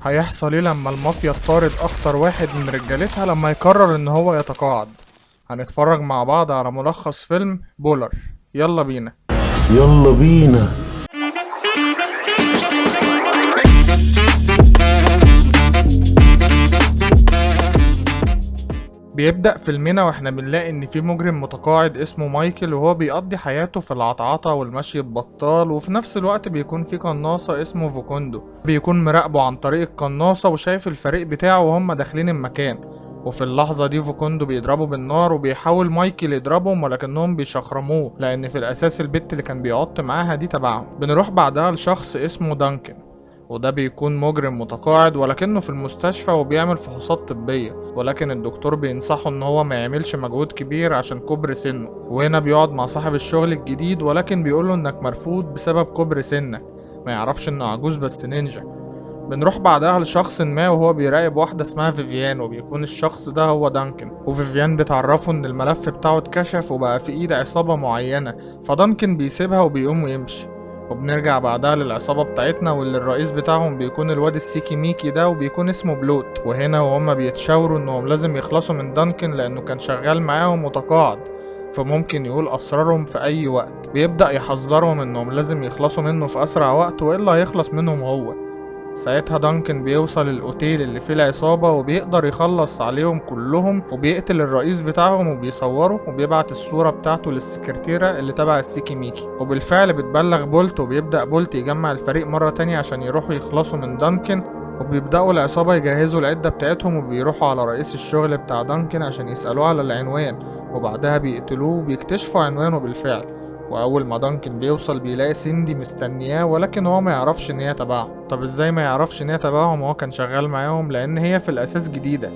هيحصل ايه لما المافيا تطارد اخطر واحد من رجالتها لما يقرر ان هو يتقاعد؟ هنتفرج مع بعض على ملخص فيلم بولر. يلا بينا. يلا بينا. بيبدأ فيلمنا واحنا بنلاقي ان في مجرم متقاعد اسمه مايكل، وهو بيقضي حياته في العطعطة والمشي ببطال، وفي نفس الوقت بيكون في قناصة اسمه فوكوندو بيكون مراقبه عن طريق القناصة وشايف الفريق بتاعه وهم داخلين المكان. وفي اللحظة دي فوكوندو بيضربه بالنار، وبيحاول مايكل يضربهم ولكنهم بيشخرموه لان في الاساس البت اللي كان بيعط معاها دي تبعهم. بنروح بعدها لشخص اسمه دانكن، وده بيكون مجرم متقاعد ولكنه في المستشفى وبيعمل فحوصات طبية، ولكن الدكتور بينصحه ان هو ما يعملش مجهود كبير عشان كبر سنه. وهنا بيقعد مع صاحب الشغل الجديد ولكن بيقوله انك مرفوض بسبب كبر سنك، ما يعرفش انه عجوز بس نينجا. بنروح بعدها لشخص ما وهو بيراقب واحدة اسمها فيفيان، وبيكون الشخص ده هو دانكن، وفيفيان بتعرفه ان الملف بتاعه اتكشف وبقى في ايد عصابة معينة، فدانكن بيسيبها وبيقوم ويمشي. وبنرجع بعدها للعصابة بتاعتنا واللي الرئيس بتاعهم بيكون الواد السيكي ميكي ده وبيكون اسمه بلوت. وهنا وهما بيتشاوروا انهم لازم يخلصوا من دانكن لانه كان شغال معاهم متقاعد، فممكن يقول اسرارهم في اي وقت. بيبدأ يحذرهم انهم لازم يخلصوا منه في اسرع وقت والا هيخلص منهم هو. ساعتها دانكن بيوصل الاوتيل اللي فيه العصابة وبيقدر يخلص عليهم كلهم، وبيقتل الرئيس بتاعهم وبيصوره وبيبعت الصورة بتاعته للسكرتيرة اللي تبع السيكي ميكي. وبالفعل بتبلغ بولت، وبيبدأ بولت يجمع الفريق مرة تانية عشان يروحوا يخلصوا من دانكن. وبيبدأوا العصابة يجهزوا العدة بتاعتهم وبيروحوا على رئيس الشغل بتاع دانكن عشان يسألوه على العنوان، وبعدها بيقتلوه وبيكتشفوا عنوانه بالفعل. واول ما دانكن بيوصل بيلاقي سيندي مستنياه، ولكن هو ما يعرفش ان هي تبعهم. طب ازاي ما يعرفش ان هي تبعهم وهو كان شغال معاهم؟ لان هي في الاساس جديدة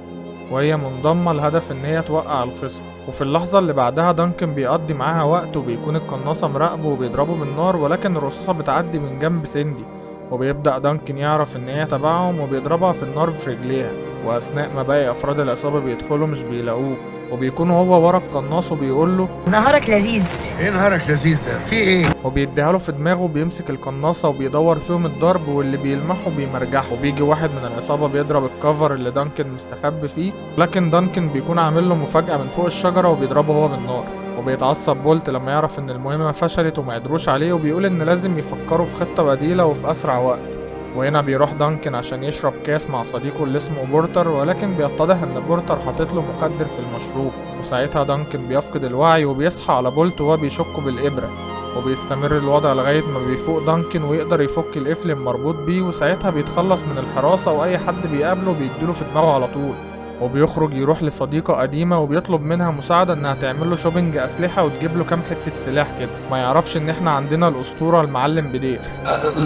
وهي منضمة لهدف ان هي توقع الخصم. وفي اللحظة اللي بعدها دانكن بيقضي معاها وقت، وبيكون القناصة مراقبه وبيضربه بالنار، ولكن الرصاصة بتعدي من جنب سيندي، وبيبدأ دانكن يعرف ان هي تبعهم وبيضربها في النار في رجليها. واثناء ما باقي افراد العصابة بيدخلوا مش بيلاقوه، وبيكون هو ورا القناص وبيقول له نهارك لذيذ. ايه نهارك لذيذ ده؟ في ايه؟ وبيديها له في دماغه، بيمسك القناصة وبيدور فيهم الضرب، واللي بيلمحه بيمرجحه. وبيجي واحد من العصابة بيضرب الكفر اللي دانكن مستخبي فيه، لكن دانكن بيكون عامل له مفاجأة من فوق الشجرة وبيضربه هو بالنار. وبيتعصب بولت لما يعرف ان المهمة فشلت وما قدروش عليه، وبيقول ان لازم يفكروا في خطة بديلة وفي اسرع وقت. وهنا بيروح دانكن عشان يشرب كاس مع صديقه اللي اسمه بورتر، ولكن بيتضح ان بورتر حاطط له مخدر في المشروب. وساعتها دانكن بيفقد الوعي وبيصحى على بولت وهو بيشكه بالإبرة، وبيستمر الوضع لغاية ما بيفوق دانكن ويقدر يفك القفل المربوط بيه. وساعتها بيتخلص من الحراسة وأي حد بيقابله بيديله في دماغه على طول. وبيخرج يروح لصديقة قديمة وبيطلب منها مساعدة انها تعمل له شوبينج اسلحة وتجيب له كام حتة سلاح كده. ما يعرفش ان احنا عندنا الاسطورة المعلم بدير.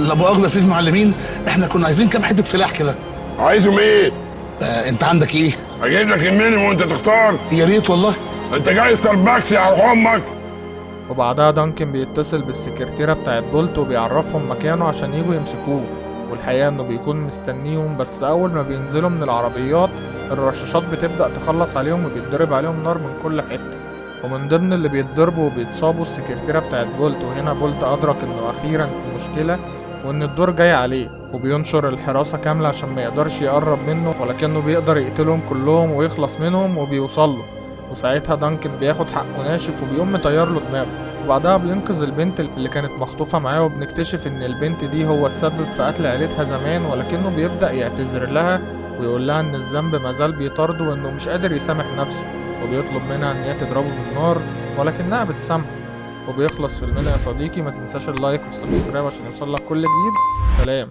لا مؤاخذة يا سيف المعلمين، احنا كنا عايزين كام حتة سلاح كده. عايزهم ايه؟ انت عندك ايه؟ اجيب لك المينيموم وانت تختار. يا ريت والله. انت جاي ستاربكس يا روح امك. وبعدها دانكن بيتصل بالسكرتيرة بتاعت بولت وبيعرفهم مكانه عشان يجوا يمسكوه، والحقيقة انه بيكون مستنيهم. بس اول ما بينزلوا من العربيات الرشاشات بتبدأ تخلص عليهم وبيتضرب عليهم نار من كل حتة، ومن ضمن اللي بيتضربوا وبيتصابوا السكرتيرة بتاعت بولت. وهنا بولت أدرك إنه أخيرا في مشكلة وإن الدور جاي عليه، وبينشر الحراسة كاملة عشان ما يقدرش يقرب منه، ولكنه بيقدر يقتلهم كلهم ويخلص منهم وبيوصل له. وساعتها دانكن بياخد حقه ناشف وبيقوم مطير له دماغه، وبعدها بينقذ البنت اللي كانت مخطوفة معاه. وبنكتشف إن البنت دي هو تسبب في قتل عيلتها زمان، ولكنه بيبدأ يعتذر لها ويقول لها إن الذنب مازال بيطارده وإنه مش قادر يسامح نفسه، وبيطلب منها إن هي تضربه بالنار ولكنها بتسامحه. وبيخلص فيلمنا يا صديقي. ما تنساش اللايك والسبسكرايب عشان يوصلك كل جديد. سلام.